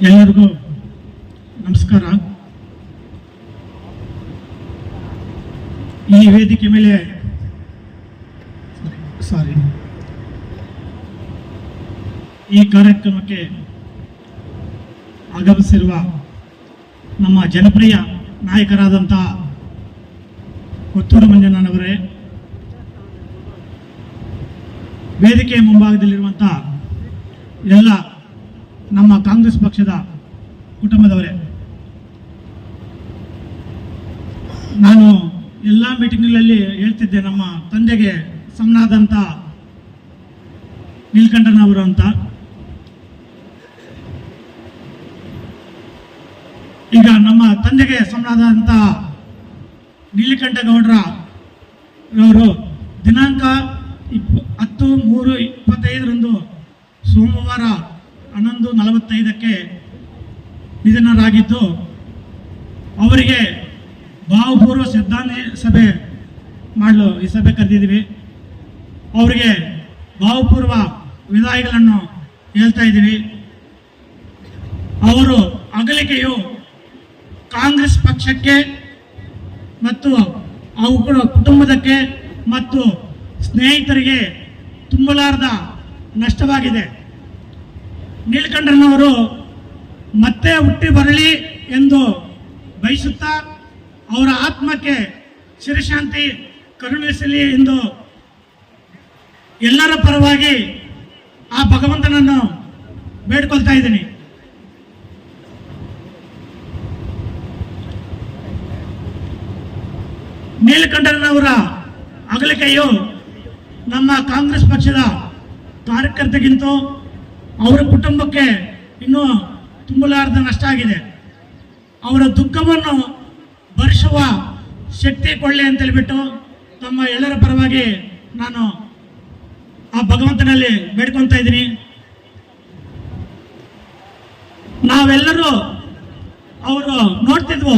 ಎಲ್ಲರಿಗೂ ನಮಸ್ಕಾರ. ಈ ವೇದಿಕೆ ಮೇಲೆ ಈ ಕಾರ್ಯಕ್ರಮಕ್ಕೆ ಆಗಮಿಸಿರುವ ನಮ್ಮ ಜನಪ್ರಿಯ ನಾಯಕರಾದಂತಹ ಕೊತ್ತೂರು ಮಂಜಣ್ಣನವರೇ, ವೇದಿಕೆಯ ಮುಂಭಾಗದಲ್ಲಿರುವಂತಹ ಎಲ್ಲ ನಮ್ಮ ಕಾಂಗ್ರೆಸ್ ಪಕ್ಷದ ಕುಟುಂಬದವರೇ, ನಾನು ಎಲ್ಲ ಮೀಟಿಂಗ್ಗಳಲ್ಲಿ ಹೇಳ್ತಿದ್ದೆ, ನಮ್ಮ ತಂದೆಗೆ ಸಮನಾದಂಥ ನೀಲಕಂಠನವರು ಅಂತ. ಈಗ ನಮ್ಮ ತಂದೆಗೆ ಸಮನಾದಂಥ ನೀಲಕಂಠಗೌಡರವರು ದಿನಾಂಕ 10/3/25 ಸೋಮವಾರ 11:45 ನಿಧನರಾಗಿದ್ದು, ಅವರಿಗೆ ಭಾವಪೂರ್ವ ಶ್ರದ್ಧಾಂಜಲಿ ಸಭೆ ಮಾಡಲು ಈ ಸಭೆ ಕರೆದಿದ್ದೀವಿ. ಅವರಿಗೆ ಭಾವಪೂರ್ವ ವಿದಾಯಗಳನ್ನು ಹೇಳ್ತಾ ಇದ್ದೀವಿ. ಅವರು ಅಗಲಿಕೆಯು ಕಾಂಗ್ರೆಸ್ ಪಕ್ಷಕ್ಕೆ ಮತ್ತು ಅವರ ಕುಟುಂಬದಕ್ಕೆ ಮತ್ತು ಸ್ನೇಹಿತರಿಗೆ ತುಂಬಲಾರದ ನಷ್ಟವಾಗಿದೆ. ನೀಲಕಂಠನವರು ಮತ್ತೆ ಹುಟ್ಟಿ ಬರಲಿ ಎಂದು ಬಯಸುತ್ತಾ ಅವರ ಆತ್ಮಕ್ಕೆ ಚಿರಶಾಂತಿ ಕರುಣಿಸಲಿ ಎಂದು ಎಲ್ಲರ ಪರವಾಗಿ ಆ ಭಗವಂತನನ್ನು ಬೇಡ್ಕೊಳ್ತಾ ಇದ್ದೀನಿ. ನೀಲಕಂಠನವರ ಅಗಲಿಕೆಯು ನಮ್ಮ ಕಾಂಗ್ರೆಸ್ ಪಕ್ಷದ ಕಾರ್ಯಕರ್ತರಿಗಿಂತ ಅವರ ಕುಟುಂಬಕ್ಕೆ ಇನ್ನೂ ತುಂಬಲಾರದ ನಷ್ಟ ಆಗಿದೆ. ಅವರ ದುಃಖವನ್ನು ಭರಿಸುವ ಶಕ್ತಿ ಕೊಳ್ಳಿ ಅಂತ ಹೇಳ್ಬಿಟ್ಟು ತಮ್ಮ ಎಲ್ಲರ ಪರವಾಗಿ ನಾನು ಆ ಭಗವಂತನಲ್ಲಿ ಬೇಡ್ಕೊತಾ ಇದ್ದೀನಿ. ನಾವೆಲ್ಲರೂ ಅವರು ನೋಡ್ತಿದ್ವು,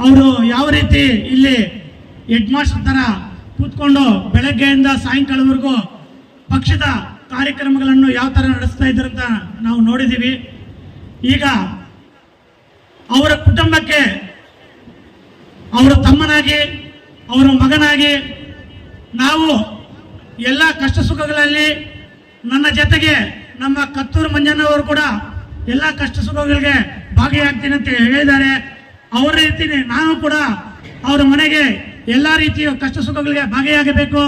ಅವರು ಯಾವ ರೀತಿ ಇಲ್ಲಿ ಹೆಡ್ ಮಾಸ್ಟರ್ ತರ ಕೂತ್ಕೊಂಡು ಬೆಳಗ್ಗೆಯಿಂದ ಸಾಯಂಕಾಲವರೆಗೂ ಪಕ್ಷದ ಕಾರ್ಯಕ್ರಮಗಳನ್ನು ಯಾವ ತರ ನಡೆಸ್ತಾ ಇದ್ದಾರಂತ ನಾವು ನೋಡಿದ್ದೀವಿ. ಈಗ ಅವರ ಕುಟುಂಬಕ್ಕೆ ಅವರ ತಮ್ಮನಾಗಿ, ಅವರ ಮಗನಾಗಿ, ನಾವು ಎಲ್ಲ ಕಷ್ಟ ಸುಖಗಳಲ್ಲಿ ನನ್ನ ಜೊತೆಗೆ ನಮ್ಮ ಕೊತ್ತೂರು ಮಂಜಣ್ಣವರು ಕೂಡ ಎಲ್ಲ ಕಷ್ಟ ಸುಖಗಳಿಗೆ ಭಾಗಿಯಾಗ್ತೀನಿ ಅಂತ ಹೇಳಿದ್ದಾರೆ. ಅವರ ರೀತಿನೇ ನಾವು ಕೂಡ ಅವರ ಮನೆಗೆ ಎಲ್ಲ ರೀತಿಯ ಕಷ್ಟ ಸುಖಗಳಿಗೆ ಭಾಗಿಯಾಗಬೇಕು.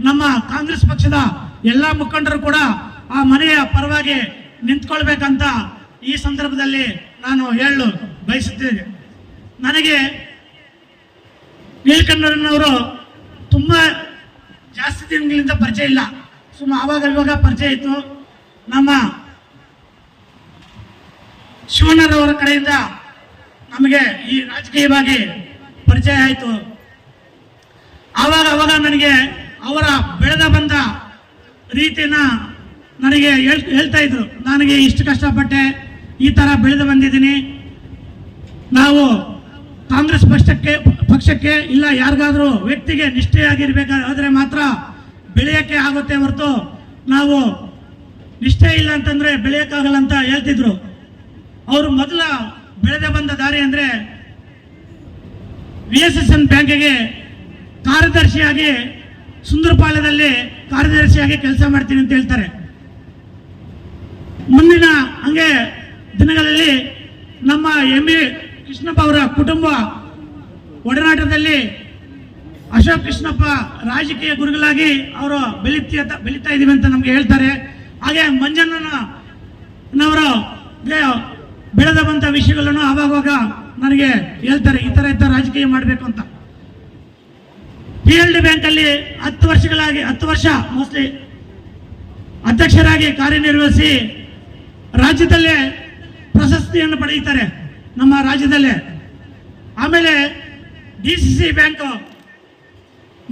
ನಮ್ಮ ಕಾಂಗ್ರೆಸ್ ಪಕ್ಷದ ಎಲ್ಲ ಮುಖಂಡರು ಕೂಡ ಆ ಮನೆಯ ಪರವಾಗಿ ನಿಂತ್ಕೊಳ್ಬೇಕಂತ ಈ ಸಂದರ್ಭದಲ್ಲಿ ನಾನು ಹೇಳಲು ಬಯಸುತ್ತೇನೆ. ನನಗೆ ನೀಲಕಂಠನವರು ತುಂಬಾ ಜಾಸ್ತಿ ದಿನಗಳಿಂದ ಪರಿಚಯ ಇಲ್ಲ, ಆವಾಗ ಇವಾಗ ಪರಿಚಯ ಇತ್ತು. ನಮ್ಮ ಶಿವಣ್ಣರವರ ಕಡೆಯಿಂದ ನಮಗೆ ಈ ರಾಜಕೀಯವಾಗಿ ಪರಿಚಯ ಆಯಿತು. ಆವಾಗ ನನಗೆ ಅವರ ಬೆಳೆದ ಬಂದ ರೀತಿಯನ್ನ ನನಗೆ ಹೇಳ್ತಾ ಇದ್ರು, ನನಗೆ ಇಷ್ಟು ಕಷ್ಟಪಟ್ಟೆ, ಈ ತರ ಬೆಳೆದು ಬಂದಿದ್ದೀನಿ, ನಾವು ಕಾಂಗ್ರೆಸ್ ಪಕ್ಷಕ್ಕೆ ಇಲ್ಲ ಯಾರಿಗಾದ್ರೂ ವ್ಯಕ್ತಿಗೆ ನಿಷ್ಠೆಯಾಗಿರ್ಬೇಕಾದ್ರೆ ಮಾತ್ರ ಬೆಳೆಯಕ್ಕೆ ಆಗುತ್ತೆ ಹೊರತು ನಾವು ನಿಷ್ಠೆ ಇಲ್ಲ ಅಂತಂದ್ರೆ ಬೆಳೆಯಕ್ಕಾಗಲ್ಲ ಅಂತ ಹೇಳ್ತಿದ್ರು. ಅವರು ಮೊದಲ ಬೆಳೆದ ಬಂದ ದಾರಿ ಅಂದ್ರೆ VSSN ಬ್ಯಾಂಕಿಗೆ ಕಾರ್ಯದರ್ಶಿಯಾಗಿ ಸುಂದರಪಾಳ್ಯದಲ್ಲಿ ಕಾರ್ಯದರ್ಶಿಯಾಗಿ ಕೆಲಸ ಮಾಡ್ತೀನಿ ಅಂತ ಹೇಳ್ತಾರೆ. ಮುಂದಿನ ಹಂಗೆ ದಿನಗಳಲ್ಲಿ ನಮ್ಮ MA ಕೃಷ್ಣಪ್ಪ ಅವರ ಕುಟುಂಬ ಒಡನಾಟದಲ್ಲಿ ಅಶೋಕ್ ಕೃಷ್ಣಪ್ಪ ರಾಜಕೀಯ ಗುರುಗಳಾಗಿ ಅವರು ಬೆಳೀತಾ ಇದೀವಿ ಅಂತ ನಮ್ಗೆ ಹೇಳ್ತಾರೆ. ಹಾಗೆ ಮಂಜಣ್ಣನವರ ಬೆಳೆದ ಬಂತ ವಿಷಯಗಳನ್ನು ಆವಾಗ ನನಗೆ ಹೇಳ್ತಾರೆ, ಈ ತರ ರಾಜಕೀಯ ಮಾಡಬೇಕು ಅಂತ. PLD ಬ್ಯಾಂಕ್ ಅಲ್ಲಿ 10 ವರ್ಷ ಮೋಸ್ಟ್ಲಿ ಅಧ್ಯಕ್ಷರಾಗಿ ಕಾರ್ಯನಿರ್ವಹಿಸಿ ರಾಜ್ಯದಲ್ಲೇ ಪ್ರಶಸ್ತಿಯನ್ನು ಪಡೆಯುತ್ತಾರೆ ನಮ್ಮ ರಾಜ್ಯದಲ್ಲೇ. ಆಮೇಲೆ DCC ಬ್ಯಾಂಕ್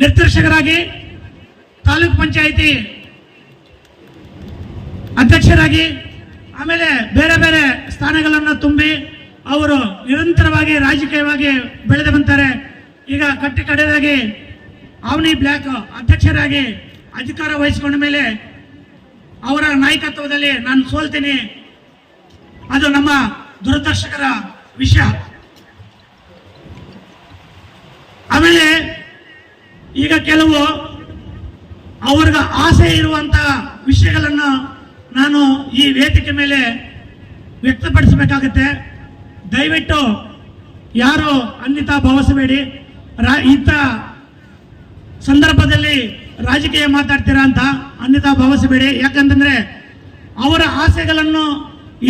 ನಿರ್ದೇಶಕರಾಗಿ, ತಾಲೂಕ್ ಪಂಚಾಯಿತಿ ಅಧ್ಯಕ್ಷರಾಗಿ, ಆಮೇಲೆ ಬೇರೆ ಬೇರೆ ಸ್ಥಾನಗಳನ್ನು ತುಂಬಿ ಅವರು ನಿರಂತರವಾಗಿ ರಾಜಕೀಯವಾಗಿ ಬೆಳೆದು ಬಂತಾರೆ. ಈಗ ಕಡೆದಾಗಿ ಅವನಿ ಬ್ಲಾಕ್ ಅಧ್ಯಕ್ಷರಾಗಿ ಅಧಿಕಾರ ವಹಿಸಿಕೊಂಡ ಮೇಲೆ ಅವರ ನಾಯಕತ್ವದಲ್ಲಿ ನಾನು ಸೋಲ್ತೀನಿ, ಅದು ನಮ್ಮ ದುರದೃಷ್ಟಕರ ವಿಷಯ. ಆಮೇಲೆ ಈಗ ಕೆಲವು ಅವ್ರಿಗೆ ಆಸೆ ಇರುವಂತ ವಿಷಯಗಳನ್ನು ನಾನು ಈ ವೇದಿಕೆ ಮೇಲೆ ವ್ಯಕ್ತಪಡಿಸಬೇಕಾಗುತ್ತೆ. ದಯವಿಟ್ಟು ಯಾರು ಅನ್ಯತಾ ಭಾವಿಸಬೇಡಿ. ಇಂಥ ಸಂದರ್ಭದಲ್ಲಿ ರಾಜಕೀಯ ಮಾತಾಡ್ತೀರಾ ಅಂತ ಅನ್ಯತಾ ಭಾವಿಸಬೇಡಿ. ಯಾಕಂತಂದ್ರೆ ಅವರ ಆಸೆಗಳನ್ನು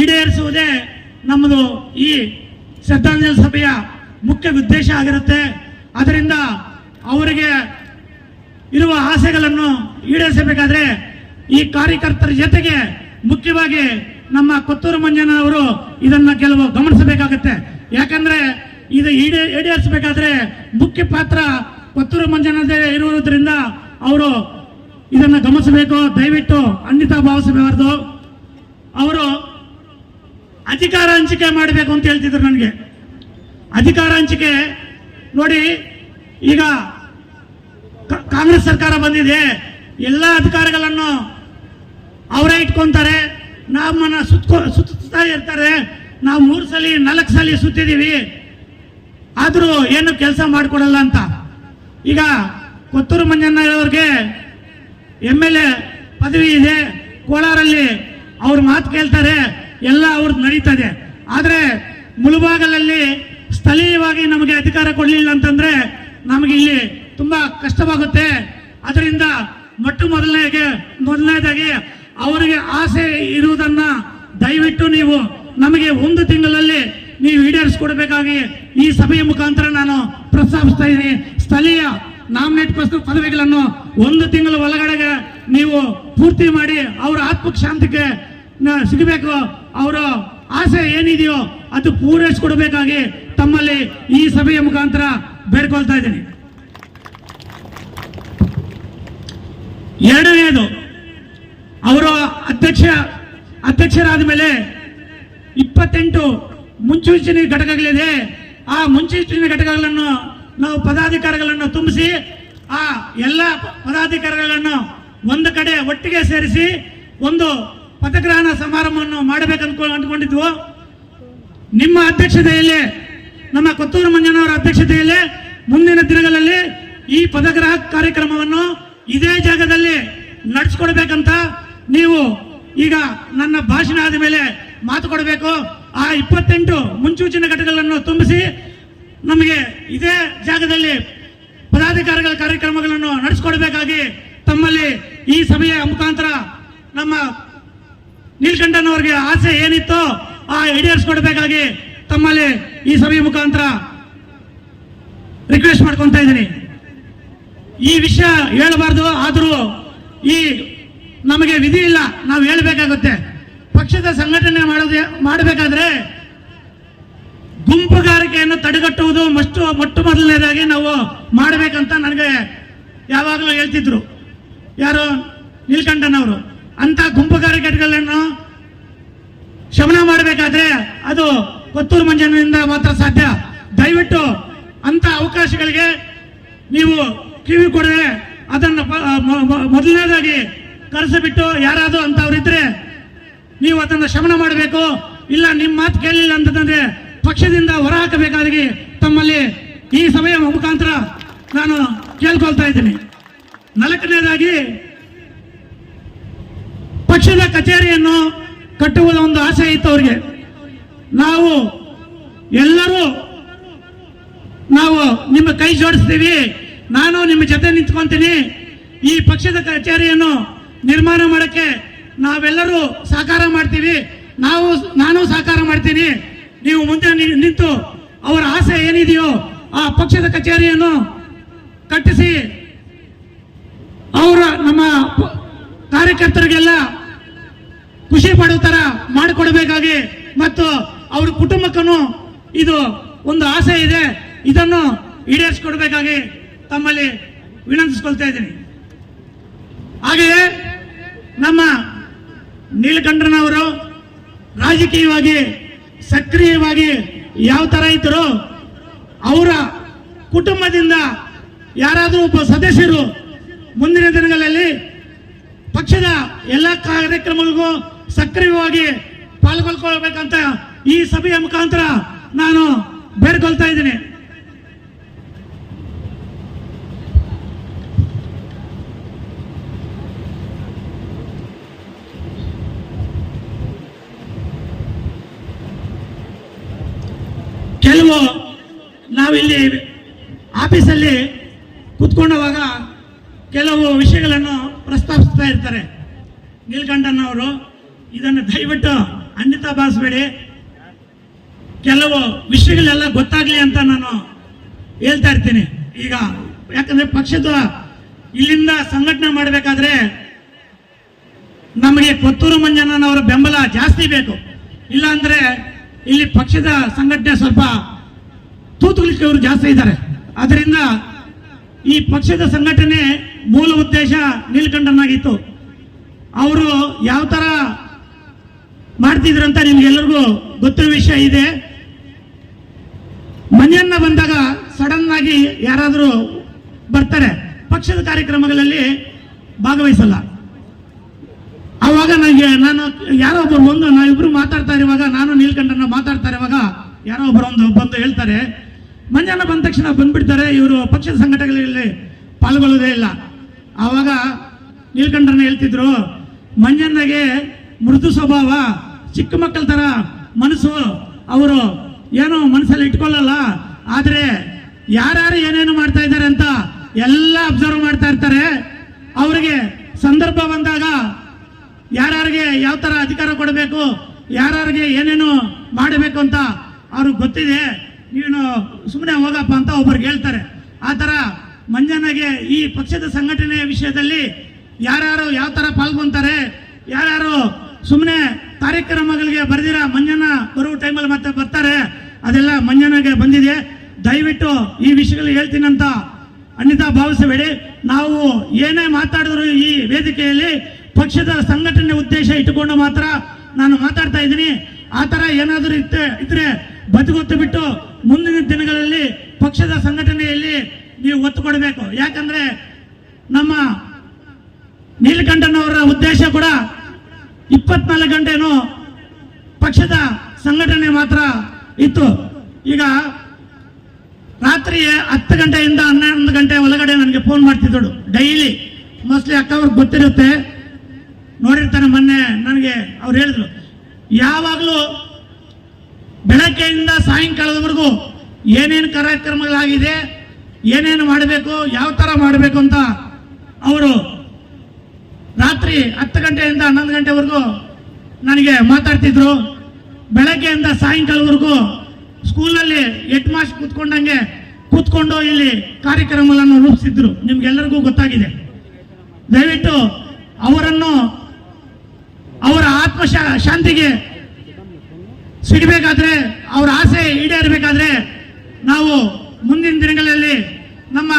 ಈಡೇರಿಸುವುದೇ ನಮ್ಮದು ಈ ಶ್ರದ್ಧಾಂಜಲಿ ಸಭೆಯ ಮುಖ್ಯ ಉದ್ದೇಶ ಆಗಿರುತ್ತೆ. ಅದರಿಂದ ಅವರಿಗೆ ಇರುವ ಆಸೆಗಳನ್ನು ಈಡೇರಿಸಬೇಕಾದ್ರೆ ಈ ಕಾರ್ಯಕರ್ತರ ಜೊತೆಗೆ ಮುಖ್ಯವಾಗಿ ನಮ್ಮ ಕೊತ್ತೂರು ಮಂಜಣ್ಣವರು ಇದನ್ನ ಕೆಲವು ಗಮನಿಸಬೇಕಾಗುತ್ತೆ. ಯಾಕಂದ್ರೆ ಇದು ಈಡೇರಿಸಬೇಕಾದ್ರೆ ಮುಖ್ಯ ಪಾತ್ರ ಕೊತ್ತೂರು ಮಂಜಣ್ಣದೇ ಇರುವುದರಿಂದ ಅವರು ಇದನ್ನು ಗಮನಿಸಬೇಕು. ದಯವಿಟ್ಟು ಅನ್ಯತಾ ಭಾವಿಸಬಾರದು. ಅವರು ಅಧಿಕಾರ ಹಂಚಿಕೆ ಮಾಡಬೇಕು ಅಂತ ಹೇಳ್ತಿದ್ರು. ನನಗೆ ಅಧಿಕಾರ ಹಂಚಿಕೆ ನೋಡಿ, ಈಗ ಕಾಂಗ್ರೆಸ್ ಸರ್ಕಾರ ಬಂದಿದೆ, ಎಲ್ಲ ಅಧಿಕಾರಗಳನ್ನು ಅವರೇ ಇಟ್ಕೊಂತಾರೆ, ನಮ್ಮನ್ನ ಸುತ್ತಾ ಇರ್ತಾರೆ. ನಾವು 3 ಸಲ 4 ಸಲ ಸುತ್ತಿದ್ದೀವಿ, ಆದರೂ ಏನು ಕೆಲಸ ಮಾಡಿಕೊಡಲ್ಲ ಅಂತ. ಈಗ ಕೊತ್ತೂರು ಮಂಜಣ್ಣವ್ರಿಗೆ MLA ಪದವಿ ಇದೆ, ಕೋಲಾರಲ್ಲಿ ಅವ್ರ ಮಾತು ಕೇಳ್ತಾರೆ, ಎಲ್ಲ ಅವ್ರದ್ದು ನಡೀತದೆ. ಆದರೆ ಮುಳುಬಾಗಲಲ್ಲಿ ಸ್ಥಳೀಯವಾಗಿ ನಮಗೆ ಅಧಿಕಾರ ಕೊಡಲಿಲ್ಲ ಅಂತಂದ್ರೆ ನಮಗೆ ಇಲ್ಲಿ ತುಂಬಾ ಕಷ್ಟವಾಗುತ್ತೆ. ಅದರಿಂದ ಮೊದಲನೇದಾಗಿ ಅವರಿಗೆ ಆಸೆ ಇರುವುದನ್ನ ದಯವಿಟ್ಟು ನೀವು ನಮಗೆ 1 ತಿಂಗಳಲ್ಲಿ ನೀವು ಈಡೇರಿಸಿಕೊಡ್ಬೇಕಾಗಿ ಈ ಸಭೆಯ ಮುಖಾಂತರ ನಾನು ಪ್ರಸ್ತಾವಿಸ್ತಾ ಇದ್ದೀನಿ. ಸ್ಥಳೀಯ ನಾಮಿನೇಟ್ ಪದವಿಗಳನ್ನು 1 ತಿಂಗಳ ಒಳಗಡೆಗೆ ನೀವು ಪೂರ್ತಿ ಮಾಡಿ ಅವರ ಆತ್ಮಕ್ಕೆ ಶಾಂತಿಗೆ ಸಿಗಬೇಕು. ಅವರ ಆಸೆ ಏನಿದೆಯೋ ಅದು ಪೂರೈಸಿಕೊಡಬೇಕಾಗಿ ತಮ್ಮಲ್ಲಿ ಈ ಸಭೆಯ ಮುಖಾಂತರ ಬೇಡ್ಕೊಳ್ತಾ ಇದ್ದೀನಿ. ಎರಡನೆಯದು, ಅವರು ಅಧ್ಯಕ್ಷರಾದ ಮೇಲೆ 28 ಮುನ್ಸೂಚನೆ ಘಟಕಗಳಿದೆ. ಆ ಮುನ್ಸೂಚನೆ ಘಟಕಗಳನ್ನು ನಾವು ಪದಾಧಿಕಾರಿಗಳನ್ನು ತುಂಬಿಸಿ ಆ ಎಲ್ಲ ಪದಾಧಿಕಾರಿಗಳನ್ನು ಒಂದು ಕಡೆ ಒಟ್ಟಿಗೆ ಸೇರಿಸಿ ಒಂದು ಪದಗ್ರಹಣ ಸಮಾರಂಭವನ್ನು ಮಾಡಬೇಕಂತ ಅಂದ್ಕೊಂಡಿದ್ವು. ನಿಮ್ಮ ಅಧ್ಯಕ್ಷತೆಯಲ್ಲಿ, ನಮ್ಮ ಕೊತ್ತೂರು ಮಂಜಣ್ಣವರ ಅಧ್ಯಕ್ಷತೆಯಲ್ಲಿ ಮುಂದಿನ ದಿನಗಳಲ್ಲಿ ಈ ಪದಗ್ರಹ ಕಾರ್ಯಕ್ರಮವನ್ನು ಇದೇ ಜಾಗದಲ್ಲಿ ನಡೆಸ್ಕೊಡ್ಬೇಕಂತ ನೀವು ಈಗ ನನ್ನ ಭಾಷಣ ಆದ ಮೇಲೆ ಮಾತು ಕೊಡಬೇಕು. ಆ 28 ಮುನ್ಸೂಚನೆ ಘಟಕಗಳನ್ನು ತುಂಬಿಸಿ ನಮಗೆ ಇದೇ ಜಾಗದಲ್ಲಿ ಪದಾಧಿಕಾರಿಗಳ ಕಾರ್ಯಕ್ರಮಗಳನ್ನು ನಡೆಸಿಕೊಡಬೇಕಾಗಿ ತಮ್ಮಲ್ಲಿ ಈ ಸಭೆಯ ಮುಖಾಂತರ ನಮ್ಮ ನೀಲಕಂಠನವರಿಗೆ ಆಸೆ ಏನಿತ್ತು ಆ ಈಡೇರಿಸಿಕೊಡ್ಬೇಕಾಗಿ ತಮ್ಮಲ್ಲಿ ಈ ಸಭೆಯ ಮುಖಾಂತರ ರಿಕ್ವೆಸ್ಟ್ ಮಾಡ್ಕೊಂತ ಇದ್ದೀನಿ. ಈ ವಿಷಯ ಹೇಳಬಾರ್ದು, ಆದರೂ ಈ ನಮಗೆ ವಿಧಿ ಇಲ್ಲ, ನಾವು ಹೇಳಬೇಕಾಗುತ್ತೆ. ಪಕ್ಷದ ಸಂಘಟನೆ ಮಾಡಬೇಕಾದ್ರೆ ಗುಂಪುಗಾರಿಕೆಯನ್ನು ತಡೆಗಟ್ಟುವುದು ಮೊಟ್ಟ ಮೊದಲನೇದಾಗಿ ನಾವು ಮಾಡಬೇಕಂತ ನನಗೆ ಯಾವಾಗಲೂ ಹೇಳ್ತಿದ್ರು ಯಾರು, ನೀಲಕಂಠನವರು. ಅಂತ ಗುಂಪುಗಾರಿಕೆಗಳನ್ನು ಶಮನ ಮಾಡಬೇಕಾದ್ರೆ ಅದು ಕೊತ್ತೂರು ಮಂಜಣ್ಣನಿಂದ ಮಾತ್ರ ಸಾಧ್ಯ. ದಯವಿಟ್ಟು ಅಂತ ಅವಕಾಶಗಳಿಗೆ ನೀವು ಕಿವಿ ಕೊಡದೆ ಅದನ್ನು ಮೊದಲನೇದಾಗಿ ಕರೆಸಿಬಿಟ್ಟು ಯಾರಾದರೂ ಅಂತವ್ರಿದ್ರೆ ನೀವು ಅದನ್ನು ಶಮನ ಮಾಡಬೇಕು. ಇಲ್ಲ ನಿಮ್ಮ ಮಾತು ಕೇಳಲಿಲ್ಲ ಅಂತಂದ್ರೆ ಪಕ್ಷದಿಂದ ಹೊರಹಾಕಬೇಕಾಗಿ ತಮ್ಮಲ್ಲಿ ಈ ಸಭೆಯ ಮುಖಾಂತರ ನಾನು ಕೇಳ್ಕೊಳ್ತಾ ಇದ್ದೀನಿ. 4ನೇದಾಗಿ, ಪಕ್ಷದ ಕಚೇರಿಯನ್ನು ಕಟ್ಟುವುದ ಒಂದು ಆಸೆ ಇತ್ತು ಅವರಿಗೆ. ನಾವು ಎಲ್ಲರೂ ನಿಮ್ಮ ಕೈ ಜೋಡಿಸ್ತೀವಿ, ನಾನು ನಿಮ್ಮ ಜೊತೆ ನಿಂತ್ಕೊಂತೀನಿ. ಈ ಪಕ್ಷದ ಕಚೇರಿಯನ್ನು ನಿರ್ಮಾಣ ಮಾಡಕ್ಕೆ ನಾವೆಲ್ಲರೂ ಸಹಕಾರ ಮಾಡ್ತೀವಿ, ನಾನು ಸಹಕಾರ ಮಾಡ್ತೀನಿ. ನೀವು ಮುಂದೆ ನಿಂತು ಅವರ ಆಸೆ ಏನಿದೆಯೋ ಆ ಪಕ್ಷದ ಕಚೇರಿಯನ್ನು ಕಟ್ಟಿಸಿ ಅವರ ನಮ್ಮ ಕಾರ್ಯಕರ್ತರಿಗೆಲ್ಲ ಖುಷಿ ಪಡುವ ತರ ಮಾಡಿಕೊಡಬೇಕಾಗಿ ಮತ್ತು ಅವ್ರ ಕುಟುಂಬಕ್ಕೂ ಇದು ಒಂದು ಆಸೆ ಇದೆ, ಇದನ್ನು ಈಡೇರಿಸಿಕೊಡ್ಬೇಕಾಗಿ ತಮ್ಮಲ್ಲಿ ವಿನಂತಿಸಿಕೊಳ್ತಾ ಇದ್ದೀನಿ. ಹಾಗೆಯೇ ನಮ್ಮ ನೀಲಕಂಠನವರು ರಾಜಕೀಯವಾಗಿ ಸಕ್ರಿಯವಾಗಿ ಯಾವ ತರ ಇದ್ದರು, ಅವರ ಕುಟುಂಬದಿಂದ ಯಾರಾದರೂ ಒಬ್ಬ ಸದಸ್ಯರು ಮುಂದಿನ ದಿನಗಳಲ್ಲಿ ಪಕ್ಷದ ಎಲ್ಲ ಕಾರ್ಯಕ್ರಮಗಳಿಗೂ ಸಕ್ರಿಯವಾಗಿ ಪಾಲ್ಗೊಳ್ಕೊಳ್ಬೇಕಂತ ಈ ಸಭೆಯ ಮುಖಾಂತರ ನಾನು ಬೇಡ್ಕೊಳ್ತಾ ಇದ್ದೀನಿ. ಕೆಲವು ನಾವಿಲ್ಲಿ ಆಫೀಸಲ್ಲಿ ಕೂತ್ಕೊಂಡವಾಗ ಕೆಲವು ವಿಷಯಗಳನ್ನು ಪ್ರಸ್ತಾಪಿಸ್ತಾ ಇರ್ತಾರೆ. ನೀಲಕಂಠನವರು ಇದನ್ನು ದಯವಿಟ್ಟು ಅನ್ಯತಾ ಭಾವಿಸಬೇಡಿ, ಕೆಲವು ವಿಷಯಗಳೆಲ್ಲ ಗೊತ್ತಾಗ್ಲಿ ಅಂತ ನಾನು ಹೇಳ್ತಾ ಇರ್ತೀನಿ. ಈಗ ಯಾಕಂದ್ರೆ ಪಕ್ಷದ ಇಲ್ಲಿಂದ ಸಂಘಟನೆ ಮಾಡಬೇಕಾದ್ರೆ ನಮಗೆ ಕೊತ್ತೂರು ಮಂಜಣ್ಣನವರ ಬೆಂಬಲ ಜಾಸ್ತಿ ಬೇಕು. ಇಲ್ಲ ಅಂದ್ರೆ ಇಲ್ಲಿ ಪಕ್ಷದ ಸಂಘಟನೆ ಸ್ವಲ್ಪ ತೂತುಗಳಿಕೆಯವರು ಜಾಸ್ತಿ ಇದ್ದಾರೆ. ಅದರಿಂದ ಈ ಪಕ್ಷದ ಸಂಘಟನೆ ಮೂಲ ಉದ್ದೇಶ ನೀಲಕಂಠನಾಗಿತ್ತು. ಅವರು ಯಾವ ತರ ಮಾಡ್ತಿದ್ರು ಅಂತ ನಿಮ್ಗೆಲ್ಲರಿಗೂ ಗೊತ್ತಿರೋ ವಿಷಯ ಇದೆ. ಮಂಜಣ್ಣ ಬಂದಾಗ ಸಡನ್ ಆಗಿ ಯಾರಾದರೂ ಬರ್ತಾರೆ, ಪಕ್ಷದ ಕಾರ್ಯಕ್ರಮಗಳಲ್ಲಿ ಭಾಗವಹಿಸಲ್ಲ. ಆವಾಗ ನಾನು ಯಾರೋ ಒಬ್ಬರು ನಾವಿಬ್ರು ಮಾತಾಡ್ತಾ ಇರುವಾಗ, ನಾನು ನೀಲಕಂಠನ ಮಾತಾಡ್ತಾ ಇರುವಾಗ ಯಾರೋ ಒಬ್ಬರು ಬಂದು ಹೇಳ್ತಾರೆ, ಮಂಜಣ್ಣ ಬಂದ ತಕ್ಷಣ ಬಂದ್ಬಿಡ್ತಾರೆ, ಇವರು ಪಕ್ಷದ ಸಂಘಟನೆಗಳಲ್ಲಿ ಪಾಲ್ಗೊಳ್ಳೋದೇ ಇಲ್ಲ. ಆವಾಗ ನೀಲಕಂಠನ ಹೇಳ್ತಿದ್ರು, ಮಂಜಣ್ಣಗೆ ಮೃದು ಸ್ವಭಾವ, ಚಿಕ್ಕ ಮಕ್ಕಳ ತರ ಮನಸ್ಸು, ಅವರು ಏನೋ ಮನಸ್ಸಲ್ಲಿ ಇಟ್ಕೊಳ್ಳಲ್ಲ, ಆದ್ರೆ ಯಾರ್ಯಾರು ಏನೇನು ಮಾಡ್ತಾ ಇದ್ದಾರೆ ಅಂತ ಎಲ್ಲ ಅಬ್ಸರ್ವ್ ಮಾಡ್ತಾ ಇರ್ತಾರೆ. ಅವರಿಗೆ ಸಂದರ್ಭ ಬಂದಾಗ ಯಾರ್ಯಾರಿಗೆ ಯಾವ ತರ ಅಧಿಕಾರ ಕೊಡಬೇಕು, ಯಾರ್ಯಾರಿಗೆ ಏನೇನು ಮಾಡಬೇಕು ಅಂತ ಅವ್ರಿಗೆ ಗೊತ್ತಿದೆ, ನೀನು ಸುಮ್ಮನೆ ಹೋಗಪ್ಪ ಅಂತ ಒಬ್ಬರಿಗೆ ಹೇಳ್ತಾರೆ. ಆ ತರ ಮಂಜಣ್ಣಗೆ ಈ ಪಕ್ಷದ ಸಂಘಟನೆ ವಿಷಯದಲ್ಲಿ ಯಾರ್ಯಾರು ಯಾವ ತರ ಪಾಲ್ಗೊಂತಾರೆ, ಯಾರ್ಯಾರು ಸುಮ್ಮನೆ ಕಾರ್ಯಕ್ರಮಗಳಿಗೆ ಬರೆದಿರ ಮಂಜಣ್ಣ ಬರುವ ಟೈಮಲ್ಲಿ ಮತ್ತೆ ಬರ್ತಾರೆ, ಅದೆಲ್ಲ ಮಂಜಣ್ಣಗೆ ಬಂದಿದೆ. ದಯವಿಟ್ಟು ಈ ವಿಷಯಗಳು ಹೇಳ್ತೀನಿ ಅಂತ ಅನ್ಯತಾ ಭಾವಿಸಬೇಡಿ. ನಾವು ಏನೇ ಮಾತಾಡಿದ್ರು ಈ ವೇದಿಕೆಯಲ್ಲಿ ಪಕ್ಷದ ಸಂಘಟನೆ ಉದ್ದೇಶ ಇಟ್ಟುಕೊಂಡು ಮಾತ್ರ ನಾನು ಮಾತಾಡ್ತಾ ಇದ್ದೀನಿ. ಆ ತರ ಏನಾದರೂ ಇದ್ರೆ ಬದುಗೊತ್ತು ಬಿಟ್ಟು ಮುಂದಿನ ದಿನಗಳಲ್ಲಿ ಪಕ್ಷದ ಸಂಘಟನೆಯಲ್ಲಿ ನೀವು ಒತ್ತು ಕೊಡಬೇಕು. ಯಾಕಂದ್ರೆ ನಮ್ಮ ನೀಲಕಂಠನವರ ಉದ್ದೇಶ ಕೂಡ 24 ಗಂಟೆನೂ ಪಕ್ಷದ ಸಂಘಟನೆ ಮಾತ್ರ ಇತ್ತು. ಈಗ ರಾತ್ರಿ 10 ಗಂಟೆಯಿಂದ 11 ಗಂಟೆ ಒಳಗಡೆ ನನಗೆ ಫೋನ್ ಮಾಡ್ತಿದ್ದಳು ಡೈಲಿ. ಮೋಸ್ಟ್ಲಿ ಅಕ್ಕ ಅವ್ರಿಗೆ ಗೊತ್ತಿರುತ್ತೆ, ನೋಡಿರ್ತಾನೆ. ಮೊನ್ನೆ ನನಗೆ ಅವ್ರು ಹೇಳಿದ್ರು, ಯಾವಾಗಲೂ ಬೆಳಗ್ಗೆಯಿಂದ ಸಾಯಂಕಾಲದವರೆಗೂ ಏನೇನು ಕಾರ್ಯಕ್ರಮಗಳಾಗಿದೆ, ಏನೇನು ಮಾಡಬೇಕು, ಯಾವ ತರ ಮಾಡಬೇಕು ಅಂತ ಅವರು ರಾತ್ರಿ 10 ಗಂಟೆಯಿಂದ 11 ಗಂಟೆವರೆಗೂ ನನಗೆ ಮಾತಾಡ್ತಿದ್ರು. ಬೆಳಗ್ಗೆಯಿಂದ ಸಾಯಂಕಾಲವರೆಗೂ ಸ್ಕೂಲಲ್ಲಿ ಹೆಡ್ ಮಾಸ್ಟರ್ ಕೂತ್ಕೊಂಡು ಇಲ್ಲಿ ಕಾರ್ಯಕ್ರಮಗಳನ್ನು ರೂಪಿಸಿದ್ರು. ನಿಮ್ಗೆಲ್ಲರಿಗೂ ಗೊತ್ತಾಗಿದೆ. ದಯವಿಟ್ಟು ಅವರನ್ನು ಅವರ ಆತ್ಮ ಶಾಂತಿಗೆ ಸಿಗಬೇಕಾದ್ರೆ, ಅವರ ಆಸೆ ಈಡೇರಬೇಕಾದ್ರೆ ನಾವು ಮುಂದಿನ ದಿನಗಳಲ್ಲಿ ನಮ್ಮ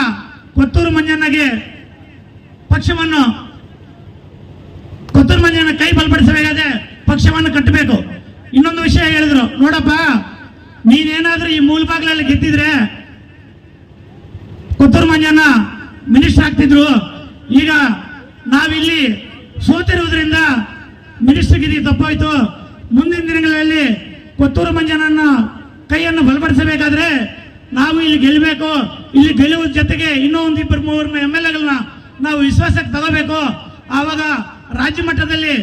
ಕೊತ್ತೂರು ಮಂಜಣ್ಣಗೆ ಕೊತ್ತೂರು ಮಂಜಣ್ಣ ಕೈ ಬಲಪಡಿಸಬೇಕಾದ್ರೆ ಪಕ್ಷವನ್ನು ಕಟ್ಟಬೇಕು. ಇನ್ನೊಂದು ವಿಷಯ ಹೇಳಿದ್ರು, ನೋಡಪ್ಪ ನೀನೇನಾದ್ರೂ ಈ ಮೂಲಭಾಗಗಳಲ್ಲಿ ಗೆದ್ದಿದ್ರೆ ಕೊತ್ತೂರು ಮಂಜಣ್ಣ ಮಿನಿಸ್ಟರ್ ಆಗ್ತಿದ್ರು. ಈಗ ನಾವಿಲ್ಲಿ ಸೋತಿರುವುದರಿಂದ ಮಿನಿಸ್ಟರ್ ಗಿರಿ ತಪ್ಪೋಯ್ತು. ಮುಂದಿನ ದಿನಗಳಲ್ಲಿ ಕೊತ್ತೂರು ಮಂಜಣ್ಣನ ಕೈಯನ್ನು ಬಲಪಡಿಸಬೇಕಾದ್ರೆ ನಾವು ಇಲ್ಲಿ ಗೆಲ್ಲಬೇಕು. ಇಲ್ಲಿ ಗೆಲ್ಲುವ ಜೊತೆಗೆ ಇನ್ನೂ 1-2-3 MLAಗಳನ್ನ ನಾವು ವಿಶ್ವಾಸಕ್ಕೆ ತಗೋಬೇಕು. ಆವಾಗ ರಾಜ್ಯ ಮಟ್ಟದಲ್ಲಿ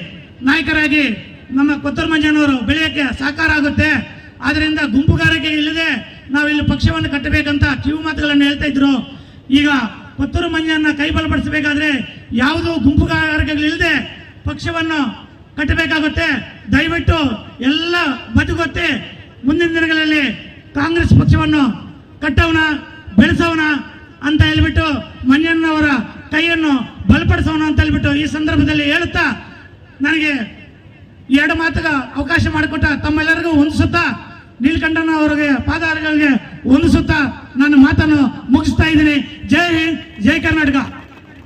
ನಾಯಕರಾಗಿ ನಮ್ಮ ಕೊತ್ತೂರು ಮಂಜಣ್ಣವರು ಬೆಳೆಯಕ್ಕೆ ಸಾಕಾರ ಆಗುತ್ತೆ. ಆದ್ರಿಂದ ಗುಂಪುಗಾರಿಕೆ ಇಲ್ಲದೆ ನಾವು ಇಲ್ಲಿ ಪಕ್ಷವನ್ನು ಕಟ್ಟಬೇಕಂತ ಕಿವಿ ಮಾತುಗಳನ್ನು ಹೇಳ್ತಾ ಇದ್ರು. ಈಗ ಕೊತ್ತೂರು ಮಂಜಣ್ಣ ಕೈ ಬಲಪಡಿಸಬೇಕಾದ್ರೆ ಯಾವುದೋ ಗುಂಪುಗಾರಿಕೆಗಳಿಲ್ಲದೆ ಪಕ್ಷವನ್ನು ಕಟ್ಟಬೇಕಾಗುತ್ತೆ. ದಯವಿಟ್ಟು ಎಲ್ಲ ಬದುಗೊತ್ತೆ ಮುಂದಿನ ದಿನಗಳಲ್ಲಿ ಕಾಂಗ್ರೆಸ್ ಪಕ್ಷವನ್ನು ಕಟ್ಟೋಣ, ಬೆಳೆಸೋಣ ಅಂತ ಹೇಳ್ಬಿಟ್ಟು ಮಂಜಣ್ಣವರ ಕೈಯನ್ನು ಬಲಪಡಿಸೋಣ ಅಂತ ಹೇಳ್ಬಿಟ್ಟು ಈ ಸಂದರ್ಭದಲ್ಲಿ ಹೇಳುತ್ತಾ ನನಗೆ 2 ಮಾತುಗ ಅವಕಾಶ ಮಾಡಿಕೊಟ್ಟ ತಮ್ಮೆಲ್ಲರಿಗೂ ಹೊಂದಿಸುತ್ತಾ ನೀಲಕಂಠನ ಅವರಿಗೆ ಪಾದಾರಗಳಿಗೆ ಹೊಂದಿಸುತ್ತಾ ನನ್ನ ಮಾತನ್ನು ಮುಗಿಸ್ತಾ ಇದ್ದೀನಿ. ಜೈ ಹಿಂದ್, ಜೈ ಕರ್ನಾಟಕ.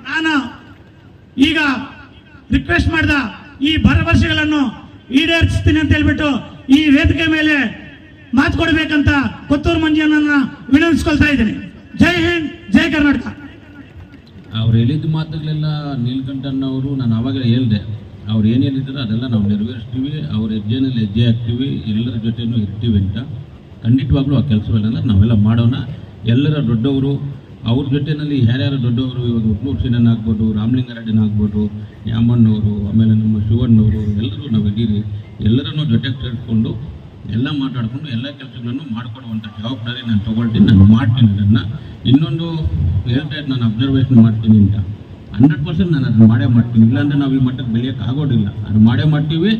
ನಾನು ಈಗ ರಿಕ್ವೆಸ್ಟ್ ಮಾಡಿದ ಈ ಭರವಸೆಗಳನ್ನು ಈಡೇರಿಸ್ತೀನಿ ಅಂತ ಹೇಳ್ಬಿಟ್ಟು ಈ ವೇದಿಕೆ ಮೇಲೆ ಮಾತು ಕೊಡಬೇಕಂತ ಕೊತ್ತೂರು ಮಂಜಣ್ಣನ ವಿನಂತಿಸ್ಕೊಳ್ತಾ ಇದ್ದೀನಿ. ಜೈ ಹಿಂದ್, ಜೈ ಕರ್ನಾಟಕ. ಅವ್ರು ಹೇಳಿದ ಮಾತುಗಳೆಲ್ಲ ನೀಲಕಂಠನ್ ಅವರು ನಾನು ಅವಾಗ ಹೇಳಿದೆ, ಅವ್ರು ಏನು ಹೇಳಿದ್ರು ಅದೆಲ್ಲ ನಾವು ನೆರವೇರಿಸ್ತೀವಿ, ಅವ್ರ ಹೆಜ್ಜೆನಲ್ಲಿ ಹೆಜ್ಜೆ ಹಾಕ್ತೀವಿ, ಎಲ್ಲರ ಜೊತೆನೂ ಇರ್ತೀವಿ ಅಂತ. ಖಂಡಿತವಾಗ್ಲೂ ಆ ಕೆಲಸವೆಲ್ಲ ನಾವೆಲ್ಲ ಮಾಡೋಣ. ಎಲ್ಲರ ದೊಡ್ಡವರು ಅವ್ರ ಜೊತೆಯಲ್ಲಿ ಯಾರ್ಯಾರು ದೊಡ್ಡವರು, ಇವಾಗ ಉಪ್ನೂರು ಸಿನನ್ ಆಗ್ಬೋದು, ರಾಮಲಿಂಗಾರೆಡ್ಡಿನ ಆಗ್ಬೋದು, ನ್ಯಾಮಣ್ಣವರು, ಆಮೇಲೆ ನಮ್ಮ ಶಿವಣ್ಣವರು, ಎಲ್ಲರೂ ನಾವು ಇದ್ದೀರಿ. ಎಲ್ಲರನ್ನೂ ಜೊತೆಗೆ ಸೇರಿಸ್ಕೊಂಡು ಎಲ್ಲ ಮಾತಾಡಿಕೊಂಡು ಎಲ್ಲ ಕೆಲಸಗಳನ್ನು ಮಾಡಿಕೊಡುವಂಥ ಜವಾಬ್ದಾರಿ ನಾನು ತೊಗೊಳ್ತೀನಿ, ನಾನು ಮಾಡ್ತೀನಿ. ಅದನ್ನು ಇನ್ನೊಂದು ಹೇಳ್ತಾ ಇದ್ದು, ನಾನು ಅಬ್ಸರ್ವೇಷನ್ ಮಾಡ್ತೀನಿ ಅಂತ 100% ನಾನು ಅದನ್ನು ಮಾಡೇ ಮಾಡ್ತೀನಿ. ಇಲ್ಲಾಂದರೆ ನಾವು ಈ ಮಟ್ಟಕ್ಕೆ ಬೆಳೆಯೋಕ್ಕೆ ಆಗೋದಿಲ್ಲ. ಅದು ಮಾಡೇ ಮಾಡ್ತೀವಿ.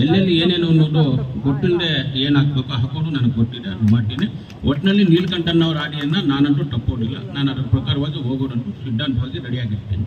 ಎಲ್ಲೆಲ್ಲಿ ಏನೇನು ಅನ್ನೋದು ಗೊತ್ತಿಲ್ಲದೆ ಏನಾಗಬೇಕು ಹಾಕೋದು ನನಗೆ ಗೊತ್ತಿದೆ, ಅದು ಮಾಡ್ತೀನಿ. ಒಟ್ಟಿನಲ್ಲಿ ನೀಲಕಂಠನ್ ಅವರ ಆಡಿಯನ್ನು ನಾನಂತೂ ತಪ್ಪೋದಿಲ್ಲ. ನಾನು ಅದರ ಪ್ರಕಾರವಾಗಿ ಹೋಗೋದಂತೂ ಸಿದ್ಧಾಂತವಾಗಿ ರೆಡಿಯಾಗಿರ್ತೀನಿ.